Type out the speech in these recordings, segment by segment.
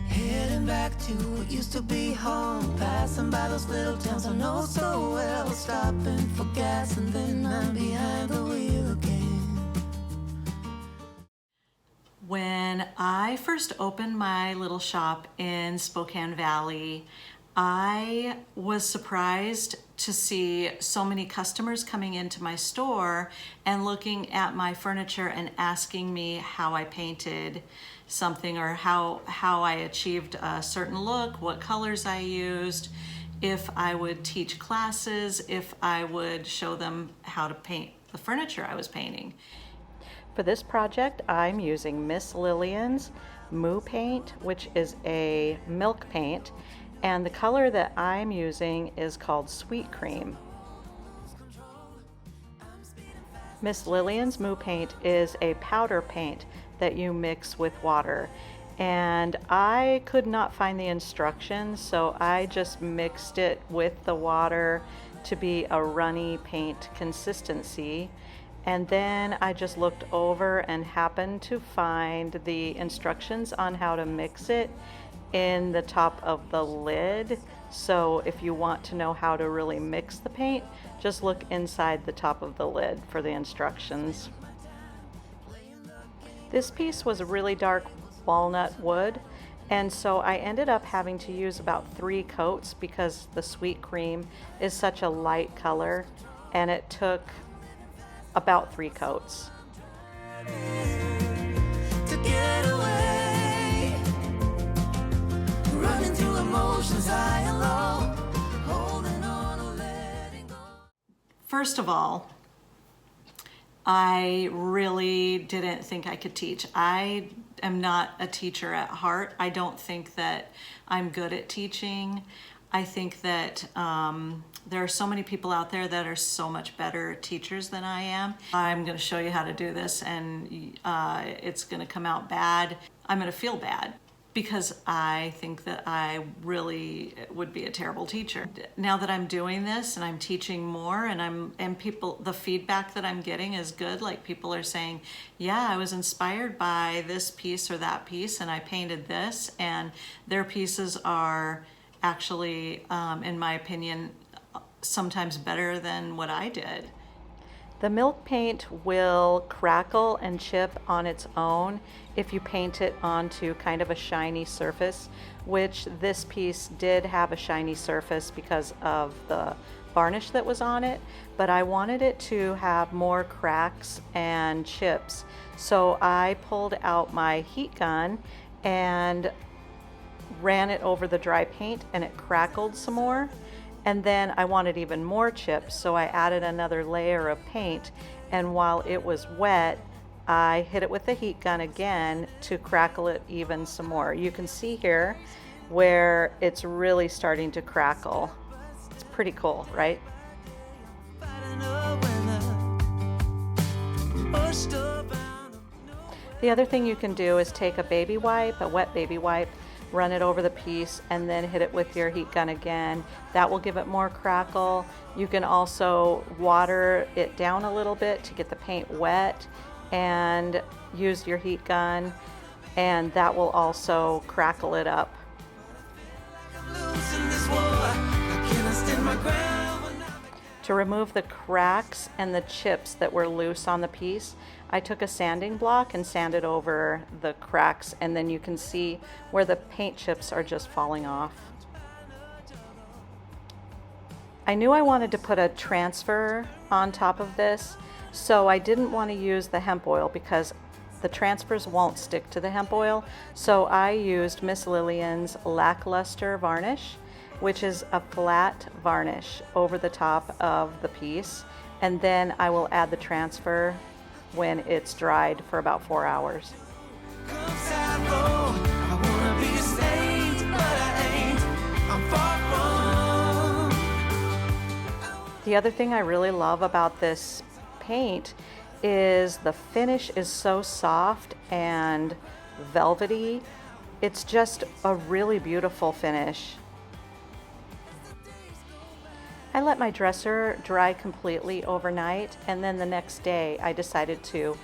Heading back to what used to be home, passing by those little towns I know so well, stopping for gas and then I'm behind the wheel again. When I first opened my little shop in Spokane Valley, I was surprised to see so many customers coming into my store and looking at my furniture and asking me how I painted something or how I achieved a certain look, what colors I used, if I would teach classes, if I would show them how to paint the furniture I was painting. For this project, I'm using Miss Lillian's Moo paint, which is a milk paint, and the color that I'm using is called Sweet Cream. Miss Lillian's Moo paint is a powder paint that you mix with water, and I could not find the instructions, so I just mixed it with the water to be a runny paint consistency. And then I just looked over and happened to find the instructions on how to mix it in the top of the lid. So if you want to know how to really mix the paint, just look inside the top of the lid for the instructions. This piece was a really dark walnut wood, and so I ended up having to use about 3 coats because the Sweet Cream is such a light color, and it took about 3 coats. To get away, running through emotions high and low, holding on or letting go. First of all, I really didn't think I could teach. I am not a teacher at heart. I don't think that I'm good at teaching. I think that there are so many people out there that are so much better teachers than I am. I'm going to show you how to do this, and it's going to come out bad. I'm going to feel bad because I think that I really would be a terrible teacher. Now that I'm doing this and I'm teaching more, and people, the feedback that I'm getting is good. Like, people are saying, yeah, I was inspired by this piece or that piece, and I painted this, and their pieces are actually, in my opinion, sometimes better than what I did. The milk paint will crackle and chip on its own if you paint it onto kind of a shiny surface, which this piece did have a shiny surface because of the varnish that was on it, but I wanted it to have more cracks and chips. So I pulled out my heat gun and ran it over the dry paint, and it crackled some more. And then I wanted even more chips, so I added another layer of paint, and while it was wet, I hit it with the heat gun again to crackle it even some more. You can see here where it's really starting to crackle. It's pretty cool, right? The other thing you can do is take a baby wipe, a wet baby wipe, run it over the piece, and then hit it with your heat gun again. That will give it more crackle. You can also water it down a little bit to get the paint wet and use your heat gun, and that will also crackle it up. To remove the cracks and the chips that were loose on the piece, I took a sanding block and sanded over the cracks, and then you can see where the paint chips are just falling off. I knew I wanted to put a transfer on top of this, so I didn't want to use the hemp oil because the transfers won't stick to the hemp oil. So I used Miss Lillian's Lackluster Varnish, which is a flat varnish over the top of the piece, and then I will add the transfer when it's dried for about 4 hours. The other thing I really love about this paint is the finish is so soft and velvety. It's just a really beautiful finish. I let my dresser dry completely overnight, and then the next day I decided to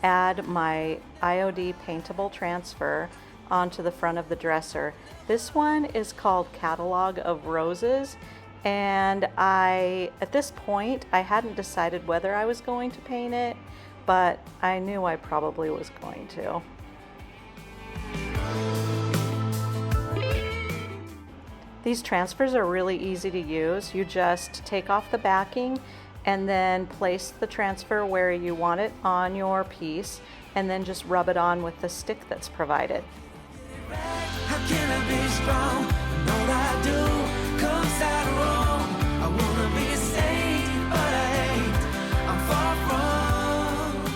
add my IOD Paintable transfer onto the front of the dresser. This one is called Catalogue of Roses, and at this point, I hadn't decided whether I was going to paint it, but I knew I probably was going to. These transfers are really easy to use. You just take off the backing and then place the transfer where you want it on your piece, and then just rub it on with the stick that's provided. How can I be strong? I know what I do comes out wrong. I wanna be a saint, but I ain't. I'm far from.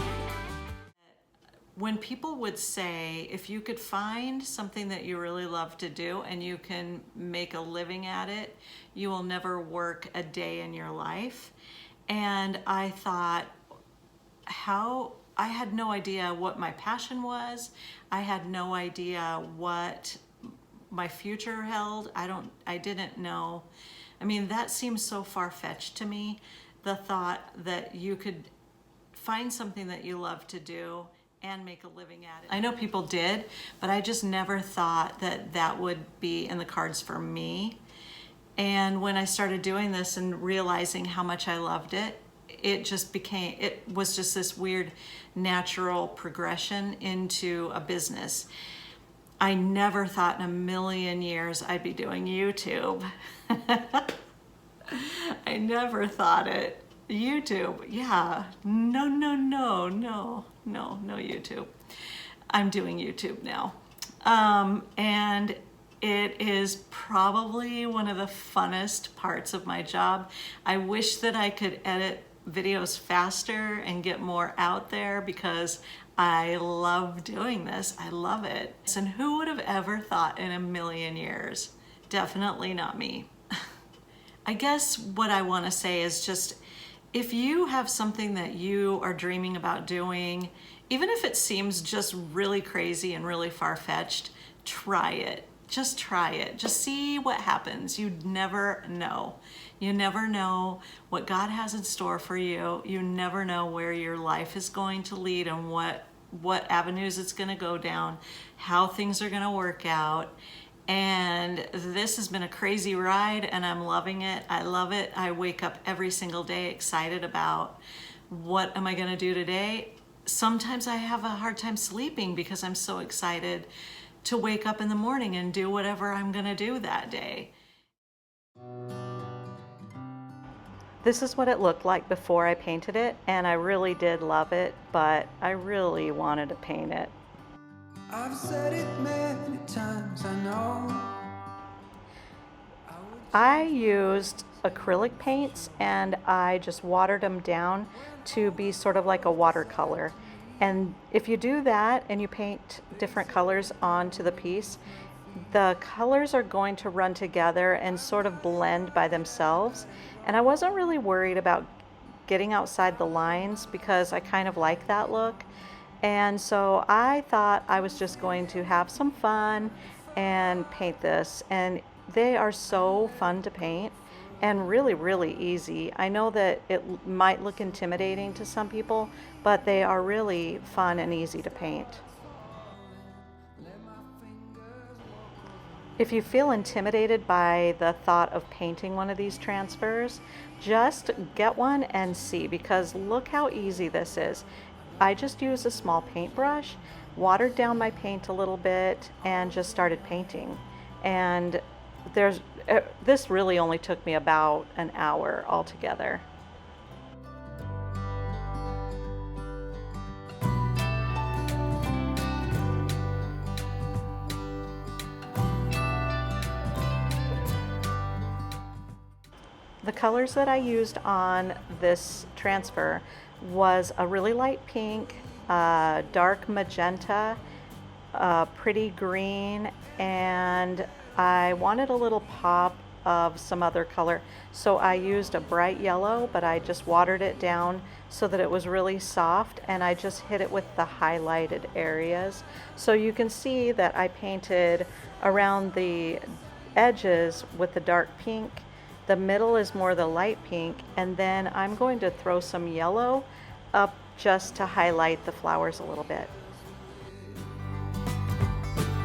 When people would say, if you could find something that you really love to do and you can make a living at it, you will never work a day in your life. And I thought, I had no idea what my passion was. I had no idea what my future held. I didn't know. I mean, that seems so far-fetched to me, the thought that you could find something that you love to do and make a living at it. I know people did, but I just never thought that that would be in the cards for me. And when I started doing this and realizing how much I loved it, it was just this weird natural progression into a business. I never thought in a million years I'd be doing YouTube. I never thought it. YouTube, yeah, no YouTube. I'm doing YouTube now. And it is probably one of the funnest parts of my job. I wish that I could edit videos faster and get more out there because I love doing this. I love it. And who would have ever thought in a million years? Definitely not me. I guess what I want to say is just, if you have something that you are dreaming about doing, even if it seems just really crazy and really far-fetched, try it. Just try it. Just see what happens. You never know. You never know what God has in store for you. You never know where your life is going to lead and what avenues it's going to go down, how things are going to work out. And this has been a crazy ride and I'm loving it. I love it. I wake up every single day excited about what am I going to do today. Sometimes I have a hard time sleeping because I'm so excited to wake up in the morning and do whatever I'm going to do that day. This is what it looked like before I painted it, and I really did love it, but I really wanted to paint it. I've said it many times, I know. I used acrylic paints and I just watered them down to be sort of like a watercolor. And if you do that and you paint different colors onto the piece, the colors are going to run together and sort of blend by themselves. And I wasn't really worried about getting outside the lines because I kind of like that look. And so I thought I was just going to have some fun and paint this. And they are so fun to paint and really, really easy. I know that it might look intimidating to some people, but they are really fun and easy to paint. If you feel intimidated by the thought of painting one of these transfers, just get one and see, because look how easy this is. I just used a small paintbrush, watered down my paint a little bit, and just started painting. And this really only took me about an hour altogether. The colors that I used on this transfer was a really light pink, dark magenta, pretty green, and I wanted a little pop of some other color. So I used a bright yellow, but I just watered it down so that it was really soft, and I just hit it with the highlighted areas. So you can see that I painted around the edges with the dark pink. The middle is more the light pink, and then I'm going to throw some yellow up just to highlight the flowers a little bit.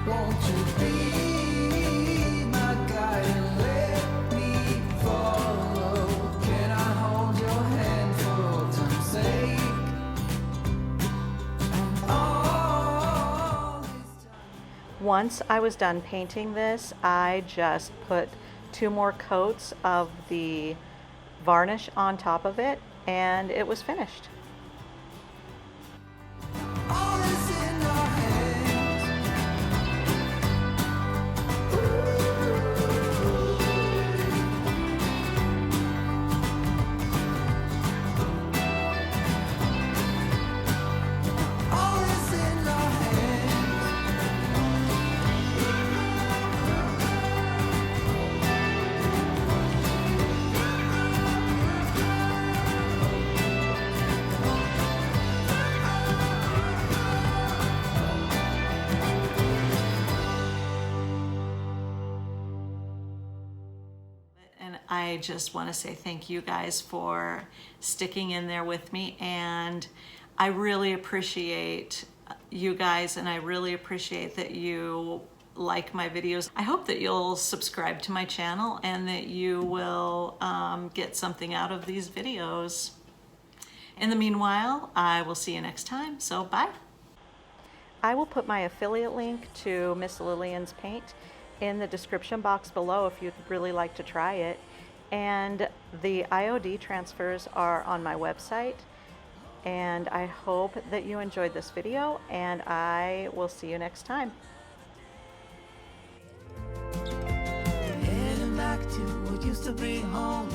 Won't you be my guide and let me follow? Can I hold your hand for all time's sake? And all this time. Once I was done painting this, I just put 2 more coats of the varnish on top of it, and it was finished. All is in our hands. All is in our hands. And I just want to say thank you guys for sticking in there with me, and I really appreciate you guys, and I really appreciate that you like my videos. I hope that you'll subscribe to my channel and that you will get something out of these videos. In the meanwhile, I will see you next time, so bye. I will put my affiliate link to Miss Lillian's paint in the description box below if you'd really like to try it. And the IOD transfers are on my website. And I hope that you enjoyed this video, and I will see you next time. Heading back to what used to be home.